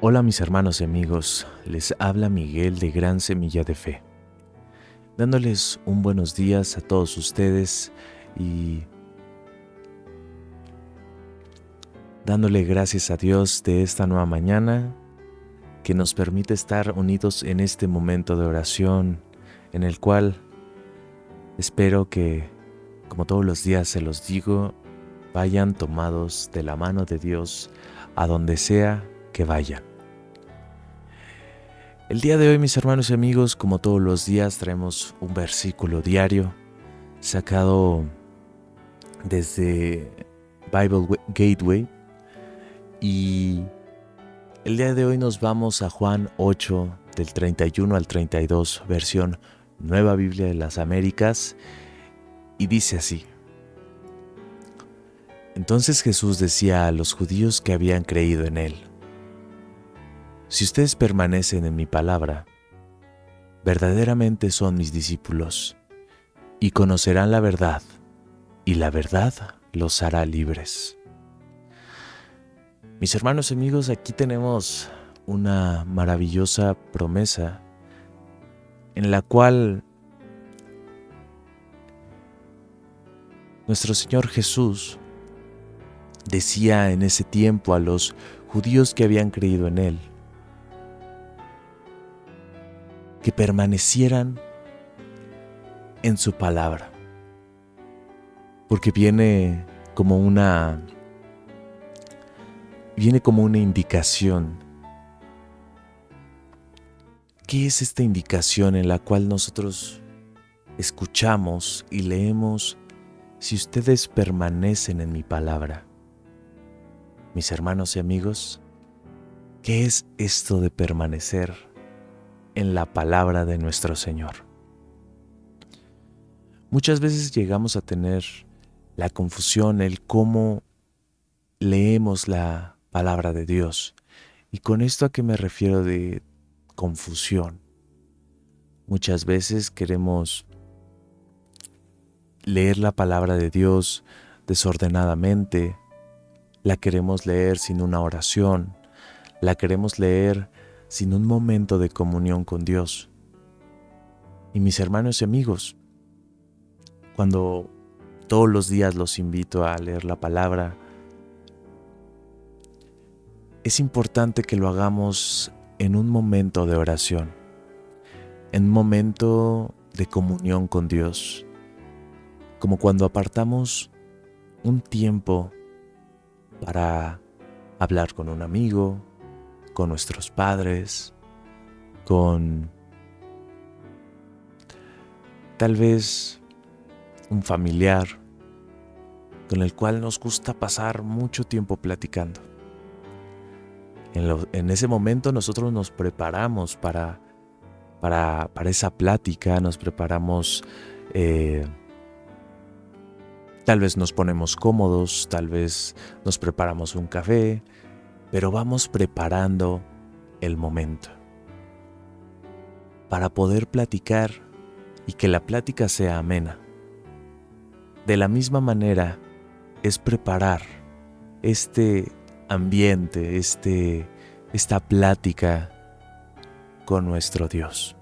Hola mis hermanos y amigos, les habla Miguel de Gran Semilla de Fe, dándoles un buenos días a todos ustedes y dándole gracias a Dios de esta nueva mañana que nos permite estar unidos en este momento de oración en el cual espero que, como todos los días se los digo, vayan tomados de la mano de Dios a donde sea que vayan. El día de hoy, mis hermanos y amigos, como todos los días, traemos un versículo diario sacado desde Bible Gateway, y el día de hoy nos vamos a Juan 8 del 31 al 32, versión Nueva Biblia de las Américas, y dice así: Entonces Jesús decía a los judíos que habían creído en él: Si ustedes permanecen en mi palabra, verdaderamente son mis discípulos, y conocerán la verdad, y la verdad los hará libres. Mis hermanos y amigos, aquí tenemos una maravillosa promesa en la cual nuestro Señor Jesús decía en ese tiempo a los judíos que habían creído en Él que permanecieran en su palabra, porque viene como una indicación. ¿Qué es esta indicación en la cual nosotros escuchamos y leemos: si ustedes permanecen en mi palabra? Mis hermanos y amigos, ¿qué es esto de permanecer en la palabra de nuestro Señor? Muchas veces llegamos a tener la confusión, el cómo leemos la palabra de Dios. ¿Y con esto a qué me refiero de confusión? Muchas veces queremos leer la palabra de Dios desordenadamente, la queremos leer sin una oración, la queremos leer sin un momento de comunión con Dios. Y mis hermanos y amigos, cuando todos los días los invito a leer la palabra, es importante que lo hagamos en un momento de oración, en un momento de comunión con Dios, como cuando apartamos un tiempo para hablar con un amigo, con nuestros padres, con tal vez un familiar con el cual nos gusta pasar mucho tiempo platicando. En ese momento nosotros nos preparamos para esa plática, nos preparamos, tal vez nos ponemos cómodos, tal vez nos preparamos un café, pero vamos preparando el momento para poder platicar y que la plática sea amena. De la misma manera es preparar este ambiente, esta plática con nuestro Dios.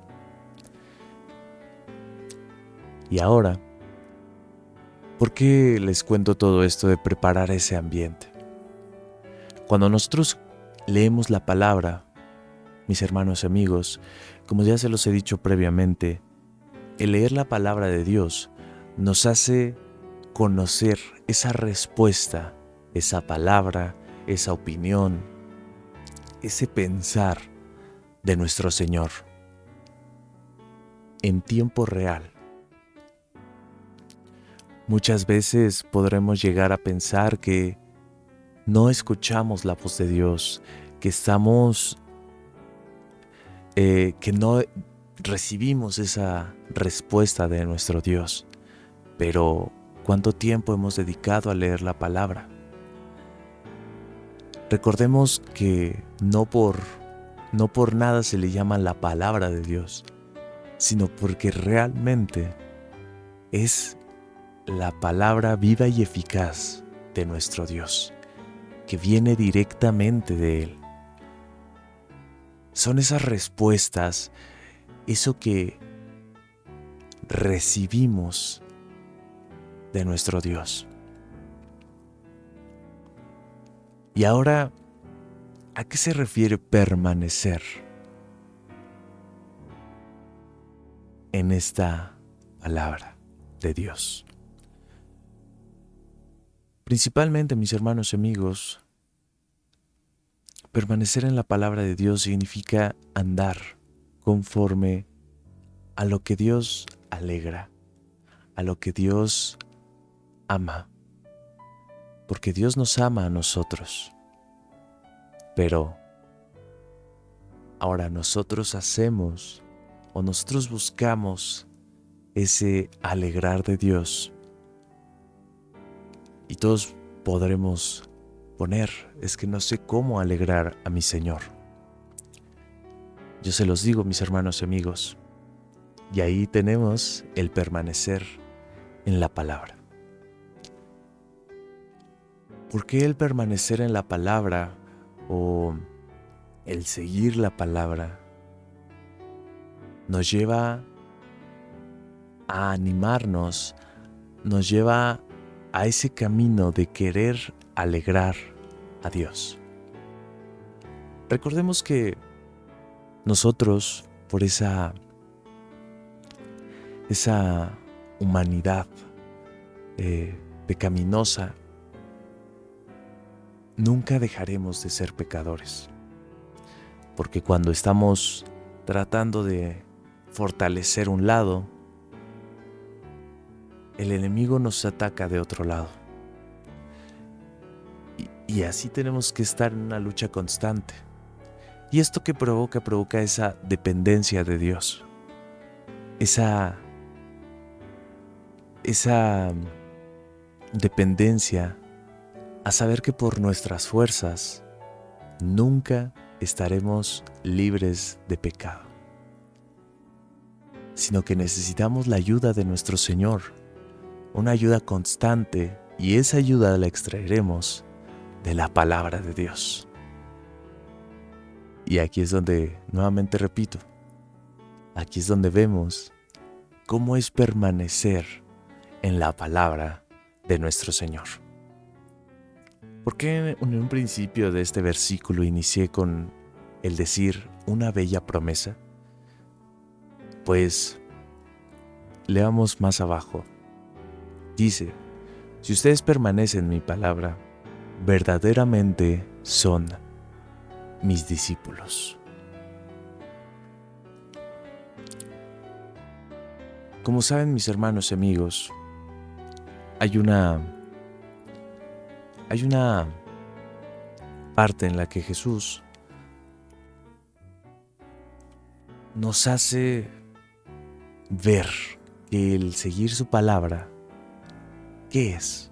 Y ahora, ¿por qué les cuento todo esto de preparar ese ambiente? Cuando nosotros leemos la palabra, mis hermanos y amigos, como ya se los he dicho previamente, el leer la palabra de Dios nos hace conocer esa respuesta, esa palabra, esa opinión, ese pensar de nuestro Señor en tiempo real. Muchas veces podremos llegar a pensar que no escuchamos la voz de Dios, que que no recibimos esa respuesta de nuestro Dios. Pero, ¿cuánto tiempo hemos dedicado a leer la palabra? Recordemos que no por nada se le llama la palabra de Dios, sino porque realmente es la palabra viva y eficaz de nuestro Dios, que viene directamente de Él. son esas respuestas, eso que recibimos de nuestro Dios. Y ahora, ¿a qué se refiere permanecer en esta palabra de Dios? Principalmente, mis hermanos y amigos, permanecer en la palabra de Dios significa andar conforme a lo que Dios alegra, a lo que Dios ama, porque Dios nos ama a nosotros. Pero ahora nosotros hacemos o nosotros buscamos ese alegrar de Dios, y todos podremos poner, es que no sé cómo alegrar a mi Señor. Yo se los digo, mis hermanos y amigos, y ahí tenemos el permanecer en la palabra. ¿Por qué el permanecer en la palabra o el seguir la palabra nos lleva a animarnos, nos lleva a ese camino de querer alegrar a Dios? Recordemos que nosotros, por esa humanidad pecaminosa, nunca dejaremos de ser pecadores. Porque cuando estamos tratando de fortalecer un lado, el enemigo nos ataca de otro lado. Y así tenemos que estar en una lucha constante. ¿Y esto qué provoca? Provoca esa dependencia de Dios. Esa dependencia a saber que por nuestras fuerzas nunca estaremos libres de pecado, sino que necesitamos la ayuda de nuestro Señor, una ayuda constante, y esa ayuda la extraeremos de la palabra de Dios. Y aquí es donde, nuevamente repito, aquí es donde vemos cómo es permanecer en la palabra de nuestro Señor. ¿Por qué en un principio de este versículo inicié con el decir una bella promesa? Pues leamos más abajo. Dice: si ustedes permanecen en mi palabra, verdaderamente son mis discípulos. Como saben, mis hermanos y amigos, hay una parte en la que Jesús nos hace ver que el seguir su palabra, ¿qué es?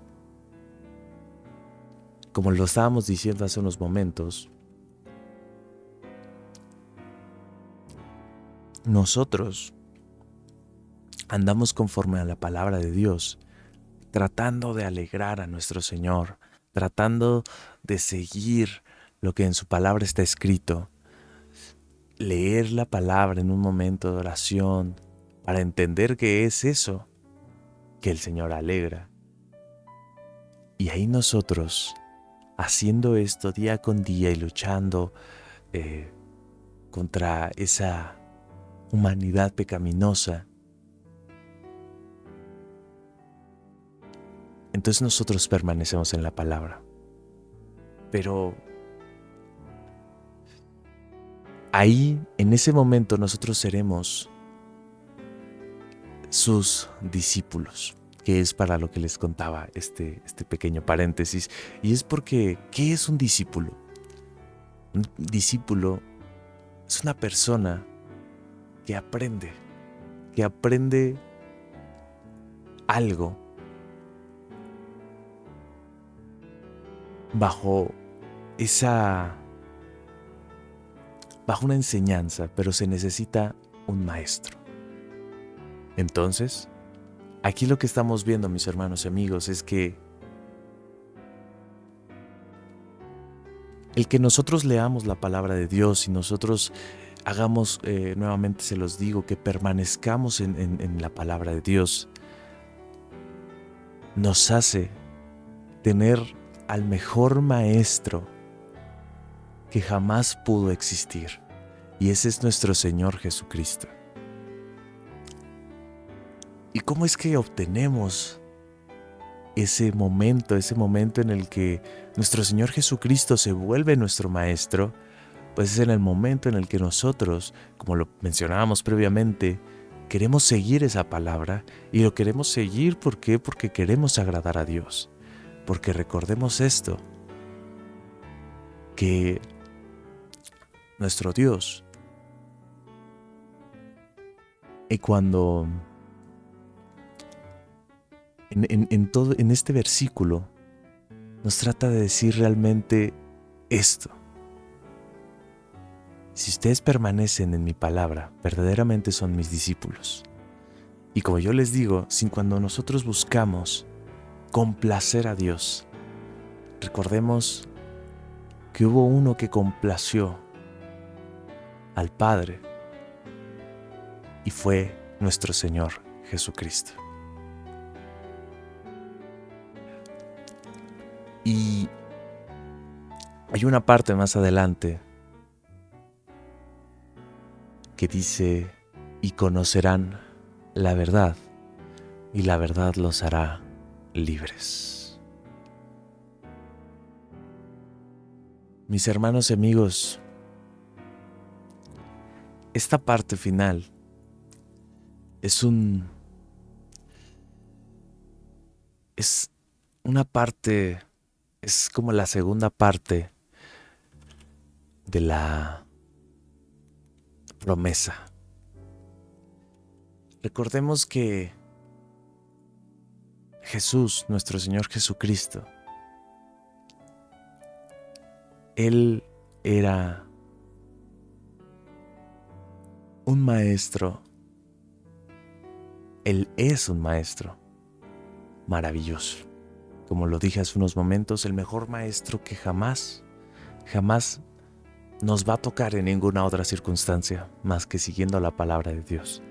Como lo estábamos diciendo hace unos momentos, nosotros andamos conforme a la palabra de Dios, tratando de alegrar a nuestro Señor, tratando de seguir lo que en su palabra está escrito, leer la palabra en un momento de oración para entender que es eso que el Señor alegra. Y ahí nosotros, haciendo esto día con día y luchando contra esa humanidad pecaminosa, entonces nosotros permanecemos en la palabra. Pero ahí, en ese momento, nosotros seremos sus discípulos, que es para lo que les contaba este pequeño paréntesis. Y es porque, ¿qué es un discípulo? Un discípulo es una persona que aprende algo bajo una enseñanza, pero se necesita un maestro. Entonces, aquí lo que estamos viendo, mis hermanos y amigos, es que El que nosotros leamos la palabra de Dios y nosotros hagamos, nuevamente se los digo, que permanezcamos en la palabra de Dios, nos hace tener al mejor maestro que jamás pudo existir. Y ese es nuestro Señor Jesucristo. ¿Y cómo es que obtenemos ese momento en el que nuestro Señor Jesucristo se vuelve nuestro maestro? Pues es en el momento en el que nosotros, como lo mencionábamos previamente, queremos seguir esa palabra, y lo queremos seguir, ¿por qué? Porque queremos agradar a Dios. Porque recordemos esto, que nuestro Dios, y cuando en este versículo nos trata de decir realmente esto: si ustedes permanecen en mi palabra, verdaderamente son mis discípulos. Y como yo les digo, sin cuando nosotros buscamos complacer a Dios, recordemos que hubo uno que complació al Padre, y fue nuestro Señor Jesucristo. Y hay una parte más adelante que dice: y conocerán la verdad, y la verdad los hará libres. Mis hermanos y amigos, esta parte final es una parte, es como la segunda parte de la promesa. Recordemos que Jesús, nuestro Señor Jesucristo, Él era un maestro. Él es un maestro maravilloso. Como lo dije hace unos momentos, el mejor maestro que jamás nos va a tocar en ninguna otra circunstancia más que siguiendo la palabra de Dios.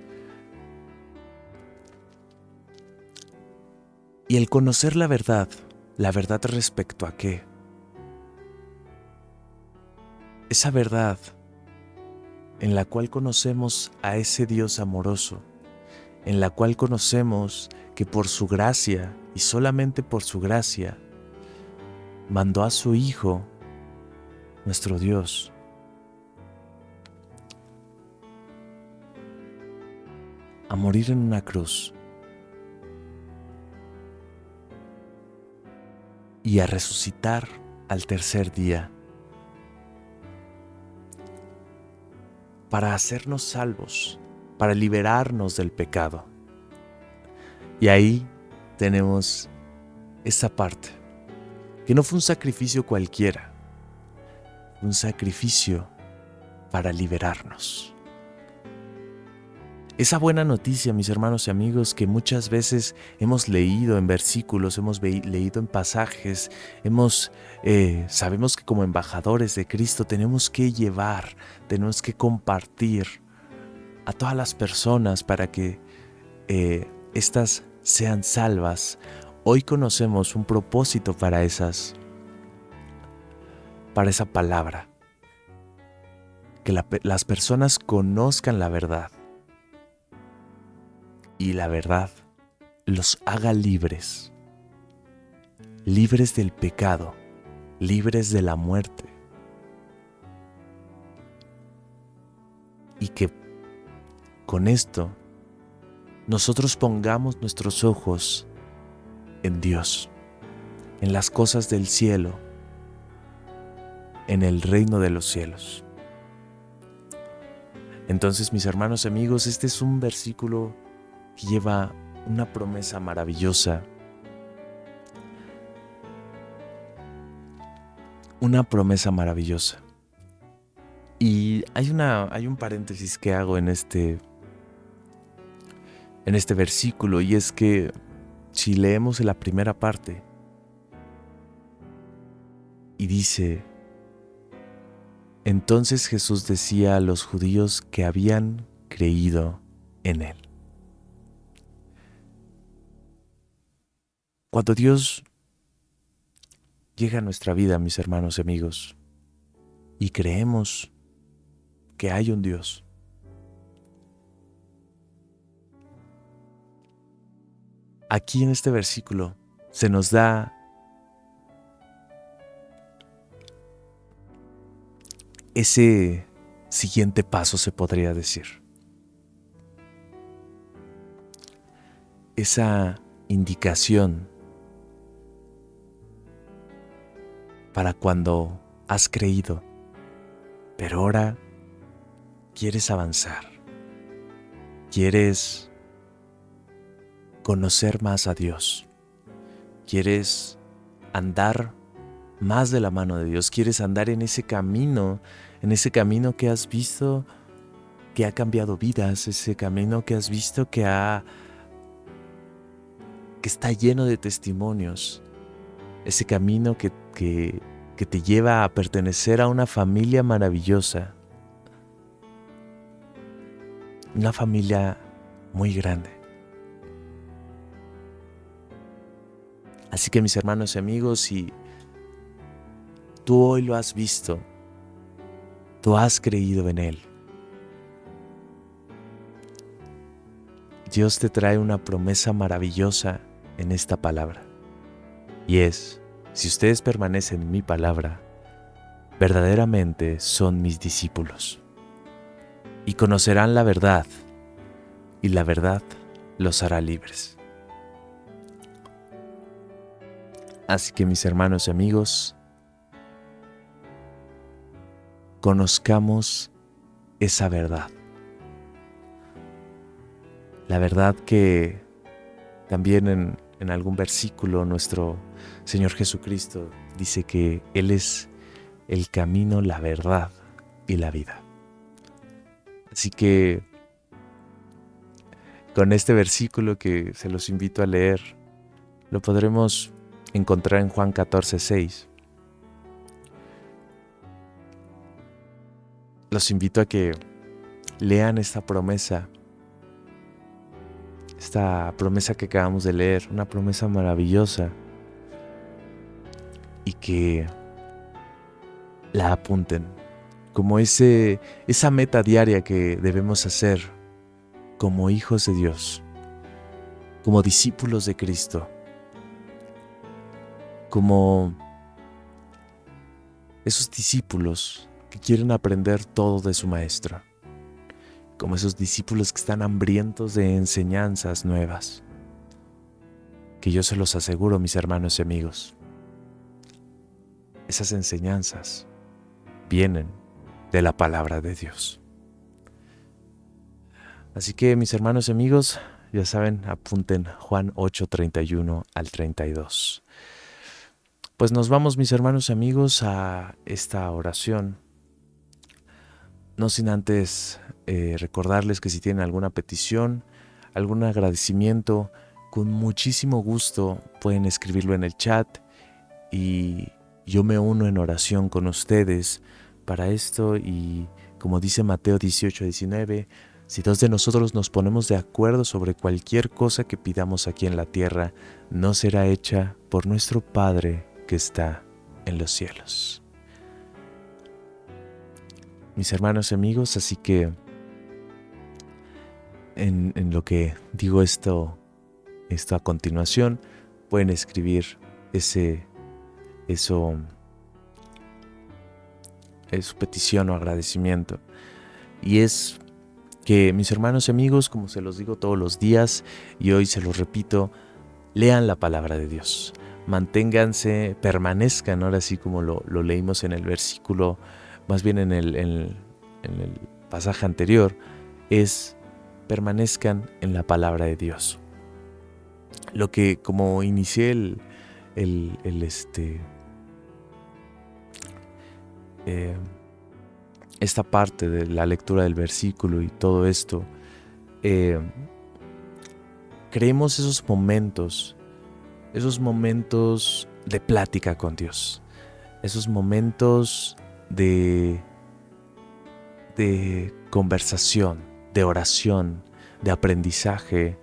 Y el conocer la verdad respecto a qué. Esa verdad en la cual conocemos a ese Dios amoroso, en la cual conocemos que por su gracia, y solamente por su gracia, mandó a su Hijo, nuestro Dios, a morir en una cruz y a resucitar al tercer día para hacernos salvos, para liberarnos del pecado. Y ahí tenemos esa parte, que no fue un sacrificio cualquiera, un sacrificio para liberarnos. Esa buena noticia, mis hermanos y amigos, que muchas veces hemos leído en versículos, hemos leído en pasajes, sabemos que como embajadores de Cristo tenemos que llevar, tenemos que compartir a todas las personas para que éstas sean salvas. Hoy conocemos un propósito para esa palabra, que las personas conozcan la verdad, y la verdad los haga libres, libres del pecado, libres de la muerte, y que con esto nosotros pongamos nuestros ojos en Dios, en las cosas del cielo, en el reino de los cielos. Entonces, mis hermanos y amigos, este es un versículo que lleva una promesa maravillosa, Y hay un paréntesis que hago en este versículo, y es que si leemos en la primera parte y dice: Entonces Jesús decía a los judíos que habían creído en él. Cuando Dios llega a nuestra vida, mis hermanos y amigos, y creemos que hay un Dios, aquí en este versículo se nos da ese siguiente paso, se podría decir. Esa indicación para cuando has creído, pero ahora quieres avanzar, quieres conocer más a Dios, quieres andar más de la mano de Dios, quieres andar en ese camino que has visto que ha cambiado vidas, ese camino que has visto que está lleno de testimonios, ese camino que te lleva a pertenecer a una familia maravillosa, una familia muy grande. Así que mis hermanos y amigos, si tú hoy lo has visto, tú has creído en Él, Dios te trae una promesa maravillosa en esta palabra. Y es: si ustedes permanecen en mi palabra, verdaderamente son mis discípulos. Y conocerán la verdad, y la verdad los hará libres. Así que mis hermanos y amigos, conozcamos esa verdad. La verdad que también en algún versículo nuestro Señor Jesucristo dice que Él es el camino, la verdad y la vida. Así que con este versículo que se los invito a leer, lo podremos encontrar en Juan 14:6. Los invito a que lean esta promesa que acabamos de leer, una promesa maravillosa, y que la apunten como esa meta diaria que debemos hacer como hijos de Dios, como discípulos de Cristo, como esos discípulos que quieren aprender todo de su maestro, como esos discípulos que están hambrientos de enseñanzas nuevas, que yo se los aseguro, mis hermanos y amigos, esas enseñanzas vienen de la palabra de Dios. Así que mis hermanos y amigos, ya saben, apunten Juan 8:31 al 32. Pues nos vamos, mis hermanos y amigos, a esta oración. No sin antes recordarles que si tienen alguna petición, algún agradecimiento, con muchísimo gusto pueden escribirlo en el chat y yo me uno en oración con ustedes para esto. Y como dice Mateo 18:19, si dos de nosotros nos ponemos de acuerdo sobre cualquier cosa que pidamos aquí en la tierra, no será hecha por nuestro Padre que está en los cielos. Mis hermanos y amigos, así que en lo que digo esto a continuación, pueden escribir su petición o agradecimiento. Y es que mis hermanos y amigos, como se los digo todos los días y hoy se los repito, lean la palabra de Dios. Manténganse, permanezcan, ahora sí como lo leímos en el versículo, más bien en el pasaje anterior, es permanezcan en la palabra de Dios. Lo que, como inicié esta parte de la lectura del versículo y todo esto, creemos esos momentos de plática con Dios, esos momentos de de conversación, de oración, de aprendizaje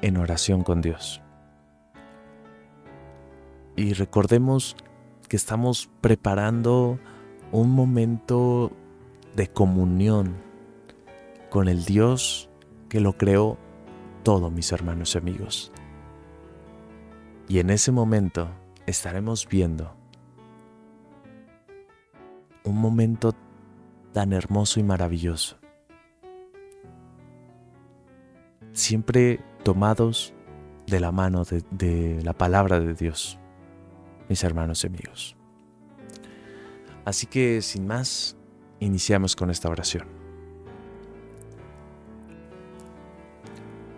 en oración con Dios. Y recordemos que estamos preparando un momento de comunión con el Dios que lo creó todo, mis hermanos y amigos. Y en ese momento estaremos viendo un momento tan hermoso y maravilloso, siempre tomados de la mano de la palabra de Dios, mis hermanos y amigos. Así que sin más, iniciamos con esta oración.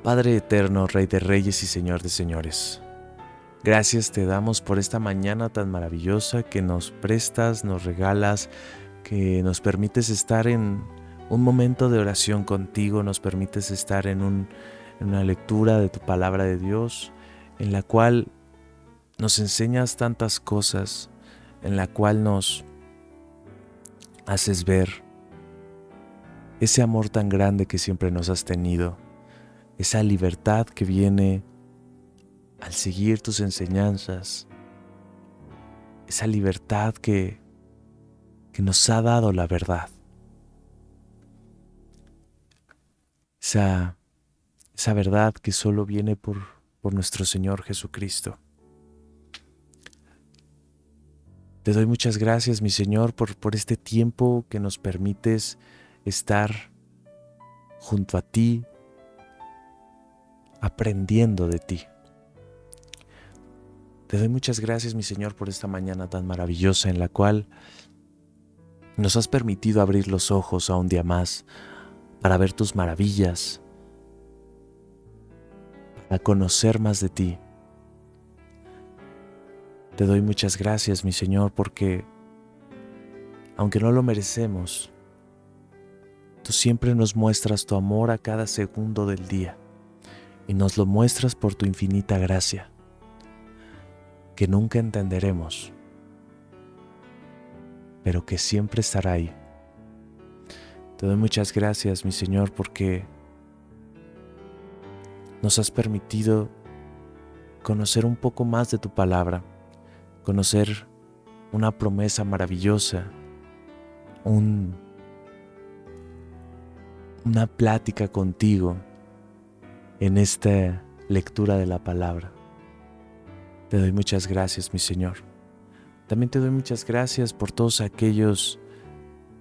Padre eterno, Rey de reyes y Señor de señores, gracias te damos por esta mañana tan maravillosa que nos prestas, nos regalas, que nos permites estar en un momento de oración contigo, nos permites estar en una lectura de tu palabra de Dios, en la cual nos enseñas tantas cosas, en la cual nos haces ver ese amor tan grande que siempre nos has tenido, esa libertad que viene al seguir tus enseñanzas, esa libertad que nos ha dado la verdad, esa verdad que solo viene por nuestro Señor Jesucristo. Te doy muchas gracias, mi Señor, por este tiempo que nos permites estar junto a ti, aprendiendo de ti. Te doy muchas gracias, mi Señor, por esta mañana tan maravillosa en la cual nos has permitido abrir los ojos a un día más para ver tus maravillas, para conocer más de ti. Te doy muchas gracias, mi Señor, porque aunque no lo merecemos, tú siempre nos muestras tu amor a cada segundo del día y nos lo muestras por tu infinita gracia, que nunca entenderemos, pero que siempre estará ahí. Te doy muchas gracias, mi Señor, porque nos has permitido conocer un poco más de tu palabra, conocer una promesa maravillosa, una plática contigo en esta lectura de la palabra. Te doy muchas gracias, mi Señor. También te doy muchas gracias por todos aquellos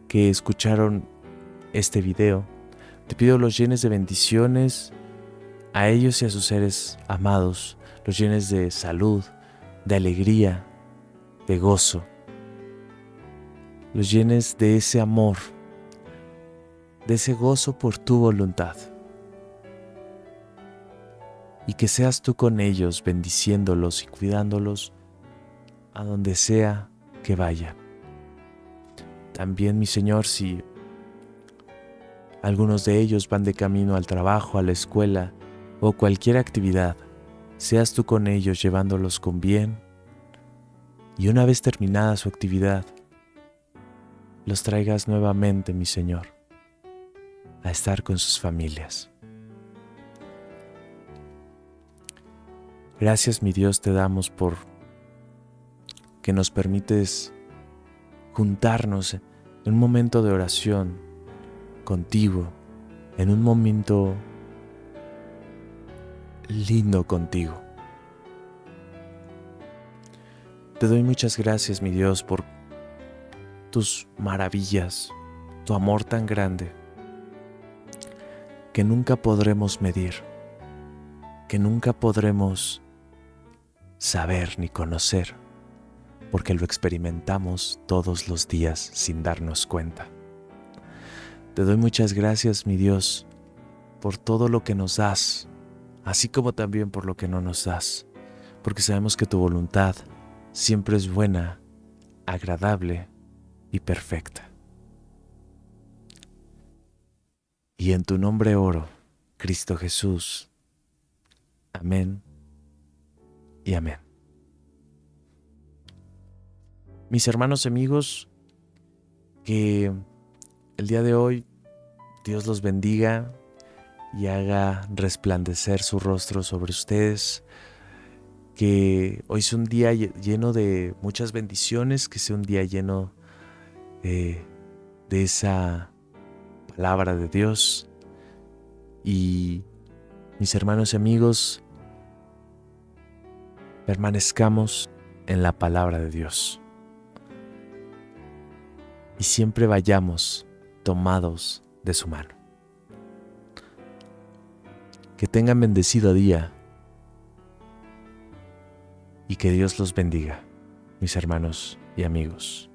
que escucharon este video. Te pido los llenes de bendiciones a ellos y a sus seres amados, los llenes de salud, de alegría, de gozo, los llenes de ese amor, de ese gozo por tu voluntad. Y que seas tú con ellos, bendiciéndolos y cuidándolos a donde sea que vayan. También, mi Señor, si algunos de ellos van de camino al trabajo, a la escuela o cualquier actividad, seas tú con ellos llevándolos con bien y una vez terminada su actividad, los traigas nuevamente, mi Señor, a estar con sus familias. Gracias, mi Dios, te damos por que nos permites juntarnos en un momento de oración contigo, en un momento lindo contigo. Te doy muchas gracias, mi Dios, por tus maravillas, tu amor tan grande que nunca podremos medir, que nunca podremos saber ni conocer, porque lo experimentamos todos los días sin darnos cuenta. Te doy muchas gracias, mi Dios, por todo lo que nos das, así como también por lo que no nos das, porque sabemos que tu voluntad siempre es buena, agradable y perfecta. Y en tu nombre oro, Cristo Jesús. Amén y amén. Mis hermanos y amigos, que el día de hoy Dios los bendiga y haga resplandecer su rostro sobre ustedes. Que hoy sea un día lleno de muchas bendiciones, que sea un día lleno de esa palabra de Dios. Y mis hermanos y amigos, permanezcamos en la palabra de Dios. Y siempre vayamos tomados de su mano. Que tengan bendecido día y que Dios los bendiga, mis hermanos y amigos.